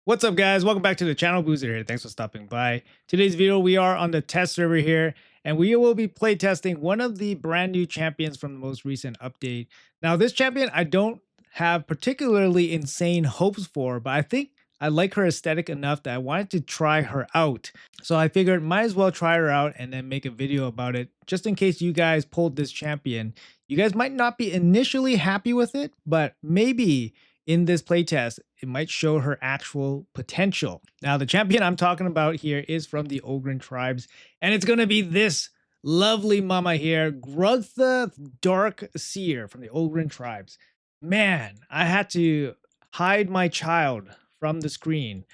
What's up, guys? Welcome back to the channel. Boozer here. Thanks for stopping by. Today's video, we are on the test server here, and we will be playtesting one of the brand new champions from the most recent update. Now, this champion I don't have particularly insane hopes for, but I think I like her aesthetic enough that I wanted to try her out. So I figured might as well try her out and then make a video about it, just in case you guys pulled this champion. You guys might not be initially happy with it, but maybe in this playtest, it might show her actual potential. Now, the champion I'm talking about here is from the Ogyrn Tribes, and it's going to be this lovely mama here, Grugtha Darkseer from the Ogyrn Tribes. Man, I had to hide my child from the screen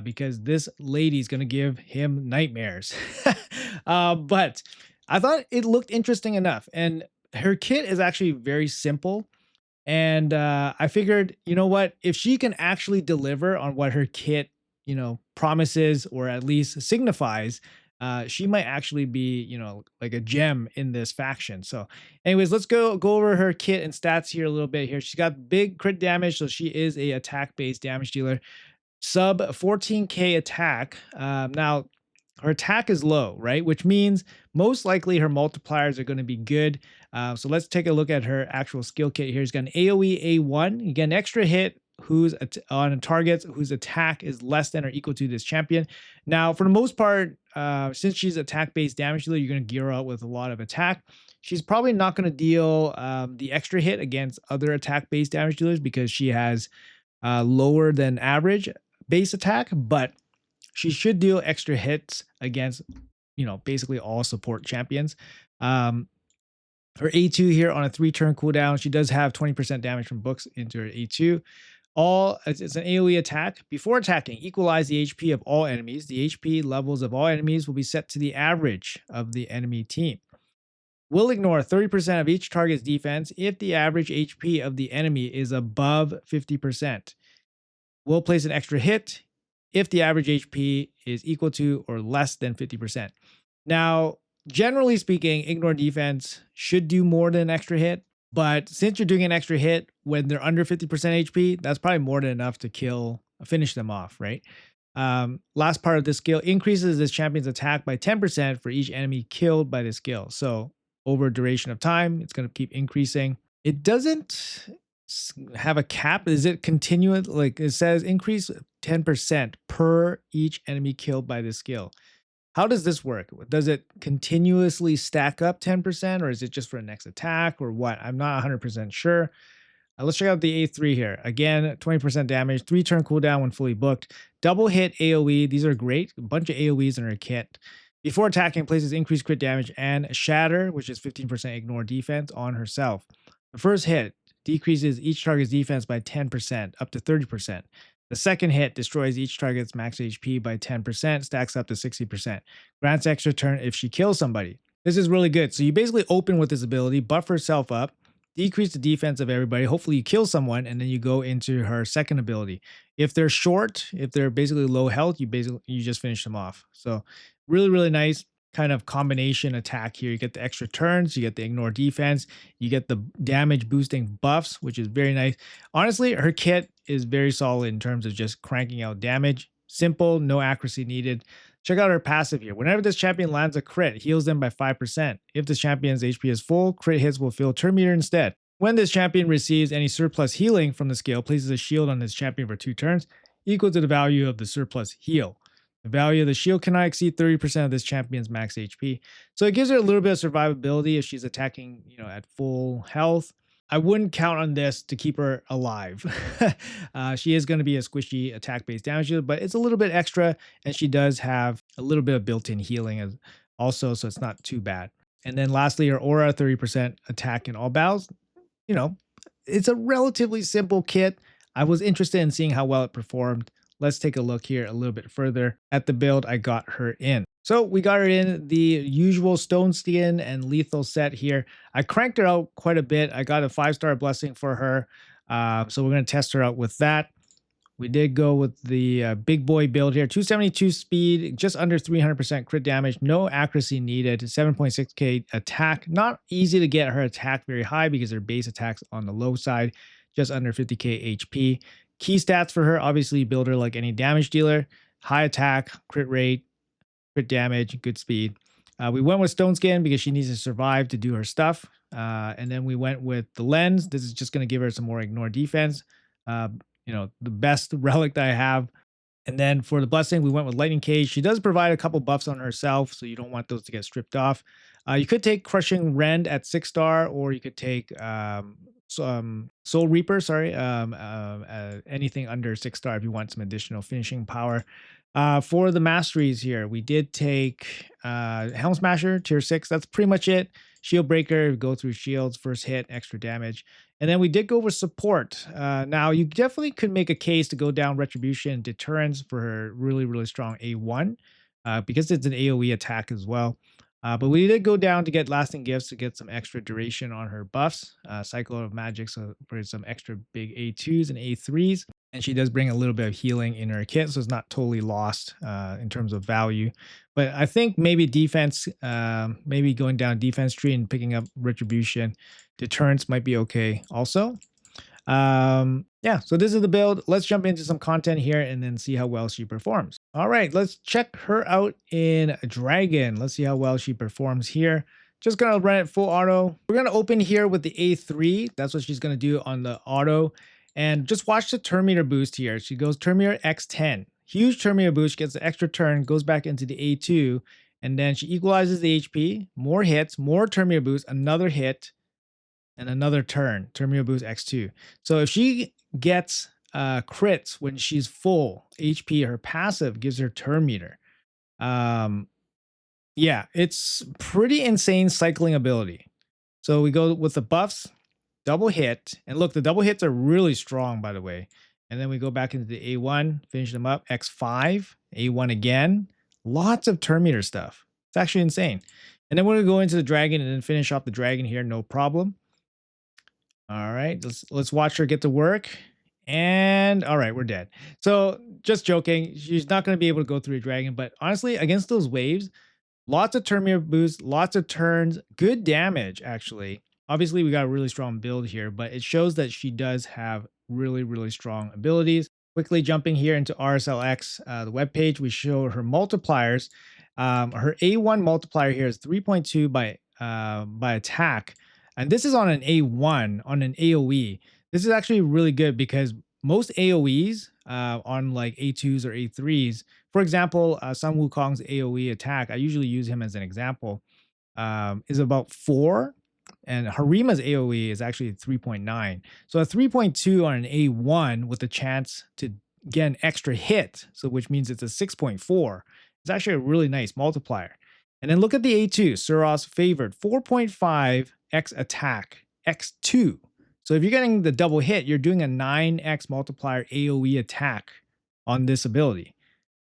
because this lady's going to give him nightmares. But I thought it looked interesting enough, and her kit is actually very simple. And I figured, you know what, if she can actually deliver on what her kit, promises or at least signifies, she might actually be, like a gem in this faction. So anyways, let's go over her kit and stats here a little bit here. She's got big crit damage, so she is a attack-based damage dealer. Sub 14k attack. Now, her attack is low, right? Which means most likely her multipliers are going to be good. So let's take a look at her actual skill kit here. She's got an AoE A1. You get an extra hit who's on targets whose attack is less than or equal to this champion. Now, for the most part, since she's attack-based damage dealer, you're going to gear her out with a lot of attack. She's probably not going to deal the extra hit against other attack-based damage dealers because she has lower than average base attack, but she should deal extra hits against, basically all support champions. Her A2 here on a 3-turn cooldown, she does have 20% damage from books into her A2. It's an AoE attack. Before attacking, equalize the HP of all enemies. The HP levels of all enemies will be set to the average of the enemy team. Will ignore 30% of each target's defense if the average HP of the enemy is above 50%. Will place an extra hit if the average HP is equal to or less than 50%. Now, generally speaking, ignore defense should do more than an extra hit, but since you're doing an extra hit when they're under 50% HP, that's probably more than enough to finish them off, right? Last part of this skill increases this champion's attack by 10% for each enemy killed by this skill. So over a duration of time, it's going to keep increasing. It doesn't have a cap. Is it continuous? Like it says increase 10% per each enemy killed by this skill. How does this work? Does it continuously stack up 10%, or is it just for the next attack, or what? I'm not 100% sure. Let's check out the A3 here. Again, 20% damage, 3-turn cooldown when fully booked. Double hit AoE. These are great. A bunch of AoEs in her kit. Before attacking, places increased crit damage and shatter, which is 15% ignore defense on herself. The first hit decreases each target's defense by 10%, up to 30%. The second hit destroys each target's max HP by 10%, stacks up to 60%. Grants extra turn if she kills somebody. This is really good. So you basically open with this ability, buff herself up, decrease the defense of everybody. Hopefully you kill someone, and then you go into her second ability. If they're short, if they're basically low health, you just finish them off. So really, really nice kind of combination attack here. You get the extra turns, you get the ignore defense, you get the damage boosting buffs, which is very nice. Honestly, her kit is very solid in terms of just cranking out damage. Simple, no accuracy needed. Check out her passive here. Whenever this champion lands a crit, it heals them by 5%. If this champion's HP is full, crit hits will fill turn meter instead. When this champion receives any surplus healing from the skill, places a shield on this champion for 2 turns, equal to the value of the surplus heal. The value of the shield cannot exceed 30% of this champion's max HP. So it gives her a little bit of survivability if she's attacking, at full health. I wouldn't count on this to keep her alive. She is going to be a squishy attack-based damage dealer, but it's a little bit extra, and she does have a little bit of built-in healing also, so it's not too bad. And then lastly, her aura, 30% attack in all battles. It's a relatively simple kit. I was interested in seeing how well it performed. Let's take a look here a little bit further at the build I got her in. So we got her in the usual stone skin and lethal set here. I cranked her out quite a bit. I got a 5-star blessing for her. So we're going to test her out with that. We did go with the big boy build here. 272 speed, just under 300% crit damage. No accuracy needed. 7.6k attack. Not easy to get her attack very high because her base attack's on the low side. Just under 50k HP. Key stats for her, obviously, build her like any damage dealer, high attack, crit rate, crit damage, good speed. We went with Stone Skin because she needs to survive to do her stuff. And then we went with the lens. This is just going to give her some more ignore defense. Uh, the best relic that I have. And then for the blessing, we went with Lightning Cage. She does provide a couple buffs on herself, so you don't want those to get stripped off. You could take Crushing Rend at 6-star, or you could take Soul Reaper, anything under 6-star if you want some additional finishing power. For the masteries here, we did take Helm Smasher, tier 6. That's pretty much it. Shield Breaker, go through shields, first hit, extra damage. And then we did go with support. Now, you definitely could make a case to go down Retribution and Deterrence for her really, really strong A1 because it's an AoE attack as well. But we did go down to get Lasting Gifts to get some extra duration on her buffs. Cycle of Magic, so for some extra big A2s and A3s. And she does bring a little bit of healing in her kit, so it's not totally lost in terms of value. But I think maybe defense, maybe going down defense tree and picking up Retribution, Deterrence might be okay also. Yeah, so this is the build. Let's jump into some content here and then see how well she performs. All right, let's check her out in Dragon. Let's see how well she performs here. Just gonna run it full auto. We're gonna open here with the A3. That's what she's gonna do on the auto. And just watch the turn meter boost here. She goes turn meter X10. Huge turn meter boost, gets the extra turn, goes back into the A2, and then she equalizes the HP, more hits, more turn meter boost, another hit, and another turn meter boost X2. So if she gets crits when she's full HP, her passive gives her turn meter. Yeah, it's pretty insane cycling ability. So we go with the buffs, double hit, and look, the double hits are really strong, by the way. And then we go back into the A1, finish them up, X5, A1 again. Lots of turn meter stuff. It's actually insane. And then we're gonna go into the dragon and then finish off the dragon here, no problem. All right, let's watch her get to work. And all right, we're dead. So just joking, she's not going to be able to go through a dragon, but honestly, against those waves, lots of turn meter boost, lots of turns, good damage actually. Obviously, we got a really strong build here, but it shows that she does have really, really strong abilities. Quickly jumping here into RSLX, the webpage, we show her multipliers. Her A1 multiplier here is 3.2 by attack. And this is on an A1, on an AoE. This is actually really good because most AoEs on like A2s or A3s, for example, Sun Wukong's AoE attack, I usually use him as an example, is about 4. And Harima's AoE is actually 3.9. So a 3.2 on an A1 with a chance to get an extra hit, so which means it's a 6.4. It's actually a really nice multiplier. And then look at the A2, Suros favored, 4.5x attack, X2. So if you're getting the double hit, you're doing a 9x multiplier AoE attack on this ability.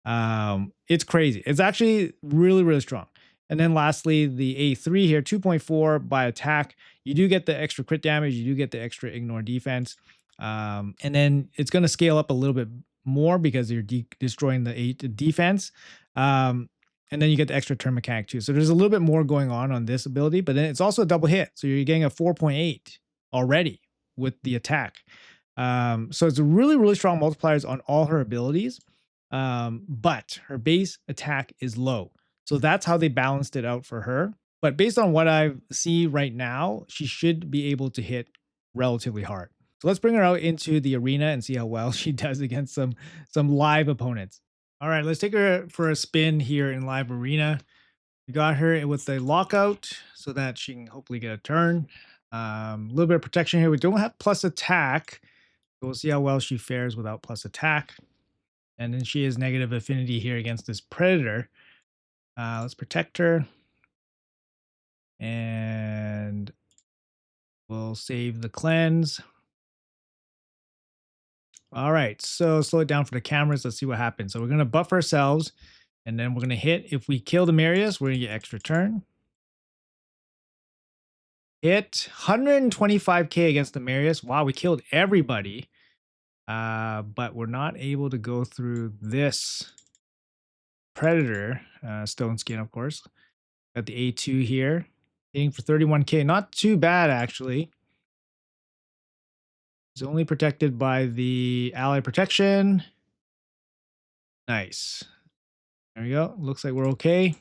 It's crazy. It's actually really, really strong. And then lastly, the A3 here, 2.4 by attack. You do get the extra crit damage. You do get the extra ignore defense. And then it's going to scale up a little bit more because you're destroying the defense. And then you get the extra turn mechanic too. So there's a little bit more going on this ability, but then it's also a double hit. So you're getting a 4.8 already with the attack. So it's a really, really strong multipliers on all her abilities. But her base attack is low. So that's how they balanced it out for her. But based on what I see right now, she should be able to hit relatively hard. So let's bring her out into the arena and see how well she does against some live opponents. All right, let's take her for a spin here in live arena. We got her with a lockout so that she can hopefully get a turn. A little bit of protection here. We don't have plus attack. So we'll see how well she fares without plus attack. And then she has negative affinity here against this predator. Let's protect her. And we'll save the cleanse. All right, so slow it down for the cameras. Let's see what happens. So we're going to buff ourselves, and then we're going to hit. If we kill the Marius, we're going to get extra turn. Hit 125k against the Marius. Wow, we killed everybody. But we're not able to go through this Predator. Stone Skin, of course. Got the A2 here. Hitting for 31k. Not too bad, actually. It's only protected by the ally protection. Nice. There we go. Looks like we're okay.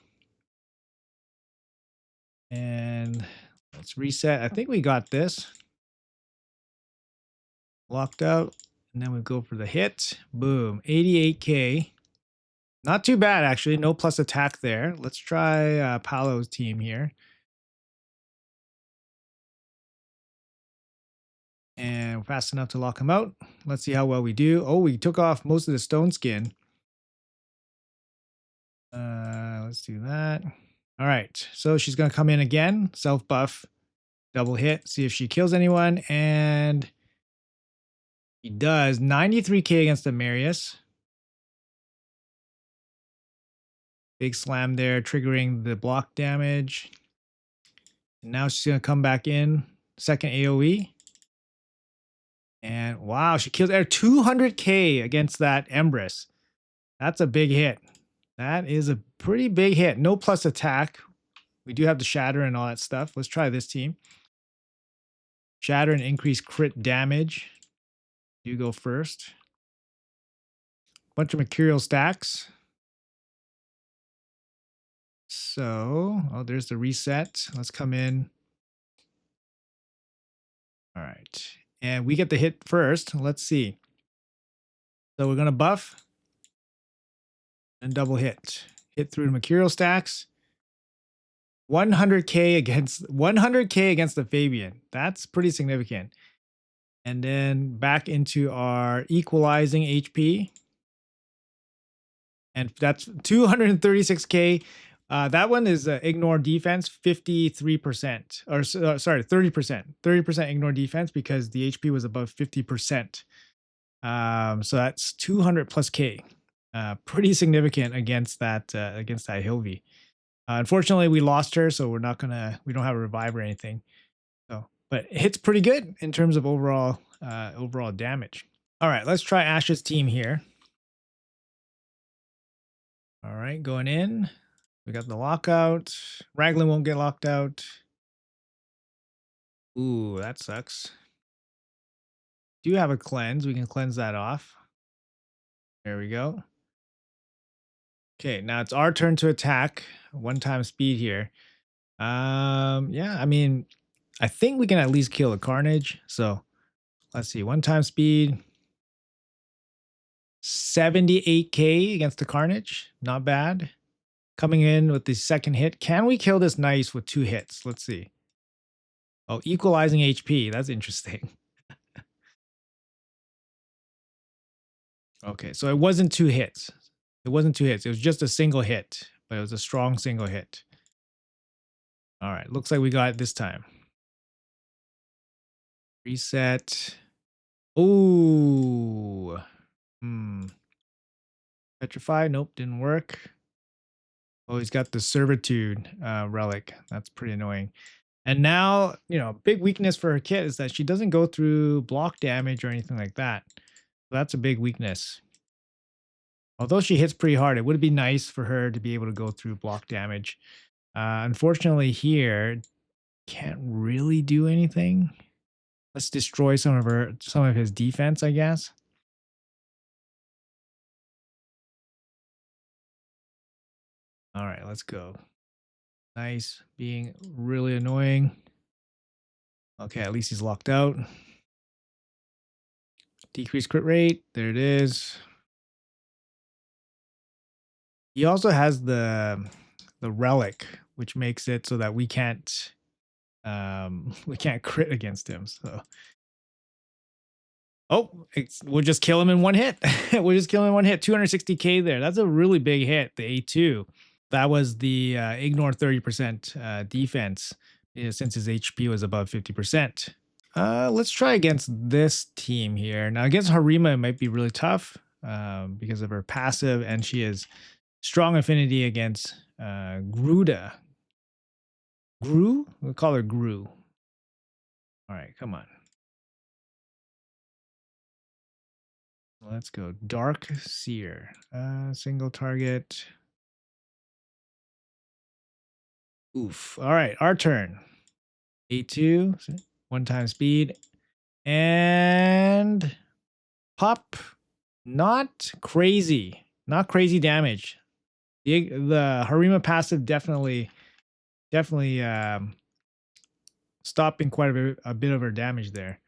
And let's reset. I think we got this. Locked out. And then we go for the hit. Boom. 88k. Not too bad, actually. No plus attack there. Let's try Paolo's team here. And fast enough to lock him out. Let's see how well we do. Oh, we took off most of the stone skin. Let's do that. All right. So she's going to come in again. Self buff. Double hit. See if she kills anyone. And he does. 93k against the Marius. Big slam there, triggering the block damage. And now she's going to come back in. Second AoE. And wow, she kills 200k against that Empress. That's a big hit. That is a pretty big hit. No plus attack. We do have the shatter and all that stuff. Let's try this team. Shatter and increase crit damage. You go first. Bunch of mercurial stacks. So, oh, there's the reset. Let's come in. All right. And we get the hit first. Let's see. So we're going to buff and double hit. Hit through the mercurial stacks. 100k against the Fabian. That's pretty significant. And then back into our equalizing HP. And that's 236k. That one is ignore defense, 53%. Or sorry, 30%. 30% ignore defense because the HP was above 50%. So that's 200 plus K. Pretty significant against that Hilvi. Unfortunately, we lost her, so we don't have a revive or anything. So, but it hits pretty good in terms of overall damage. All right, let's try Ash's team here. All right, going in. We got the lockout. Raglan won't get locked out. Ooh, that sucks. Do have a cleanse. We can cleanse that off. There we go. Okay, now it's our turn to attack. One-time speed here. Yeah, I mean, I think we can at least kill a Carnage. So let's see. One-time speed. 78k against the Carnage. Not bad. Coming in with the second hit. Can we kill this Nice with 2 hits? Let's see. Oh, equalizing HP. That's interesting. Okay, so it wasn't 2 hits. It wasn't 2 hits. It was just a single hit, but it was a strong single hit. All right, looks like we got it this time. Reset. Ooh. Petrify. Nope, didn't work. Oh, he's got the Servitude relic. That's pretty annoying. And now, big weakness for her kit is that she doesn't go through block damage or anything like that. So that's a big weakness. Although she hits pretty hard, it would be nice for her to be able to go through block damage. Unfortunately here, can't really do anything. Let's destroy some of his defense, I guess. All right, let's go. Nice, being really annoying. Okay, at least he's locked out. Decrease crit rate. There it is. He also has the relic, which makes it so that we can't crit against him. So, we'll just kill him in one hit. We'll just kill him in one hit. 260k there. That's a really big hit. The A2. That was the ignore 30% defense since his HP was above 50%. Let's try against this team here. Now against Harima, it might be really tough because of her passive, and she has strong affinity against Grugtha. We'll call her Gru. All right, come on. Let's go. Darkseer. Single target. Oof. All right, our turn. A2, one-time speed. And pop. Not crazy. Not crazy damage. The Harima passive definitely stopping quite a bit of her damage there.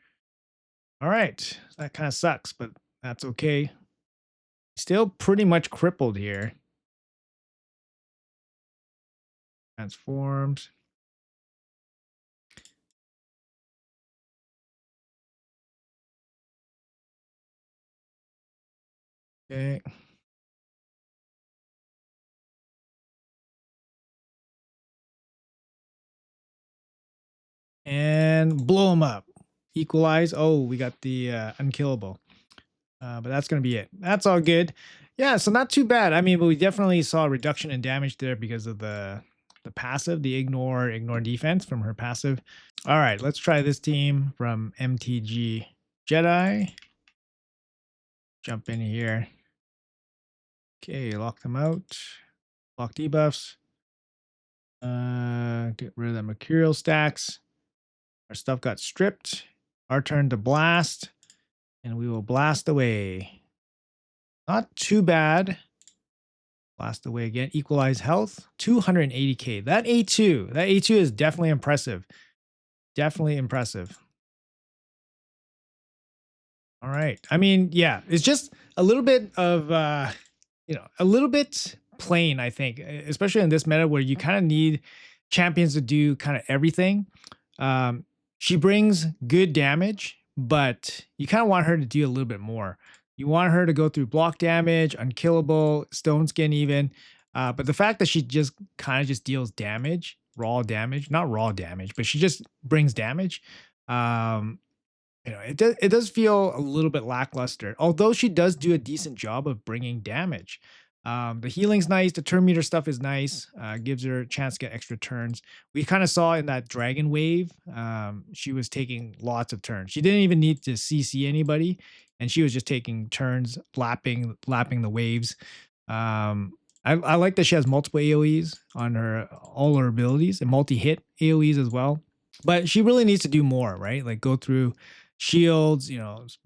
All right. That kind of sucks, but that's okay. Still pretty much crippled here. Transforms. Okay. And blow him up. Equalize. Oh, we got the unkillable. But that's going to be it. That's all good. Yeah, so not too bad. I mean, but we definitely saw a reduction in damage there because of the passive, the ignore defense from her passive. All right, let's try this team from MTG Jedi. Jump in here. Okay, lock them out. Lock debuffs. Get rid of the mercurial stacks. Our stuff got stripped. Our turn to blast. And we will blast away. Not too bad. Blast away again. Equalize health. 280k. That A2 is definitely impressive. Definitely impressive. All right. I mean, yeah, it's just a little bit of a little bit plain, I think, especially in this meta where you kind of need champions to do kind of everything. She brings good damage, but you kind of want her to do a little bit more. You want her to go through block damage, unkillable, stone skin even. But the fact that she just kind of just deals damage, not raw damage, but she just brings damage. It does feel a little bit lackluster, although she does do a decent job of bringing damage. The healing's nice. The turn meter stuff is nice. Gives her a chance to get extra turns. We kind of saw in that dragon wave, she was taking lots of turns. She didn't even need to CC anybody, and she was just taking turns, lapping the waves. I like that she has multiple AoEs on all her abilities and multi-hit AoEs as well. But she really needs to do more, right? Like go through shields,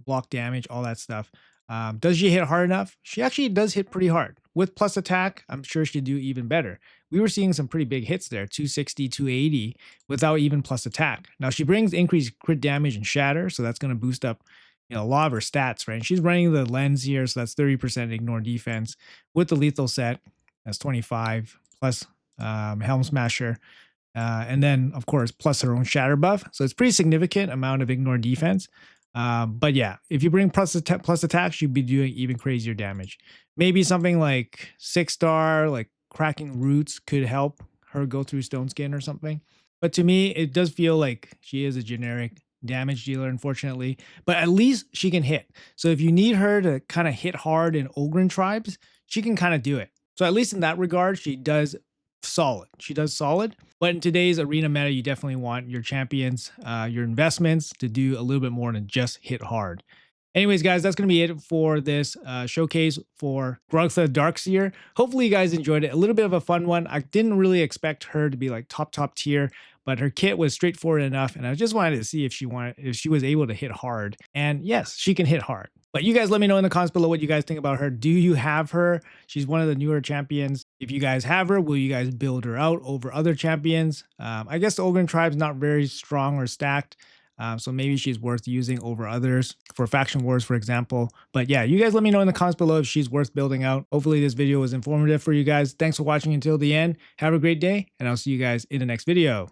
block damage, all that stuff. Does she hit hard enough? She actually does hit pretty hard. With plus attack, I'm sure she'd do even better. We were seeing some pretty big hits there, 260, 280, without even plus attack. Now she brings increased crit damage and shatter, so that's going to boost up a lot of her stats, right? And she's running the lens here, so that's 30% ignore defense. With the lethal set, that's 25 plus Helm Smasher. And then, of course, plus her own shatter buff. So it's pretty significant amount of ignore defense. But yeah, if you bring plus attacks, you'd be doing even crazier damage. Maybe something like 6-star, like cracking roots could help her go through stone skin or something. But to me, it does feel like she is a generic damage dealer, unfortunately. But at least she can hit. So if you need her to kind of hit hard in Ogyrn tribes, she can kind of do it. So at least in that regard, she does solid. She does solid. But in today's arena meta, you definitely want your champions, your investments to do a little bit more than just hit hard. Anyways, guys, that's going to be it for this showcase for Grugtha Darkseer. Hopefully you guys enjoyed it. A little bit of a fun one. I didn't really expect her to be like top tier, but her kit was straightforward enough. And I just wanted to see if she was able to hit hard. And yes, she can hit hard. But you guys let me know in the comments below what you guys think about her. Do you have her? She's one of the newer champions. If you guys have her, will you guys build her out over other champions? I guess the Ogyrn Tribe's not very strong or stacked. So maybe she's worth using over others for faction wars, for example. But yeah, you guys let me know in the comments below if she's worth building out. Hopefully this video was informative for you guys. Thanks for watching until the end. Have a great day, and I'll see you guys in the next video.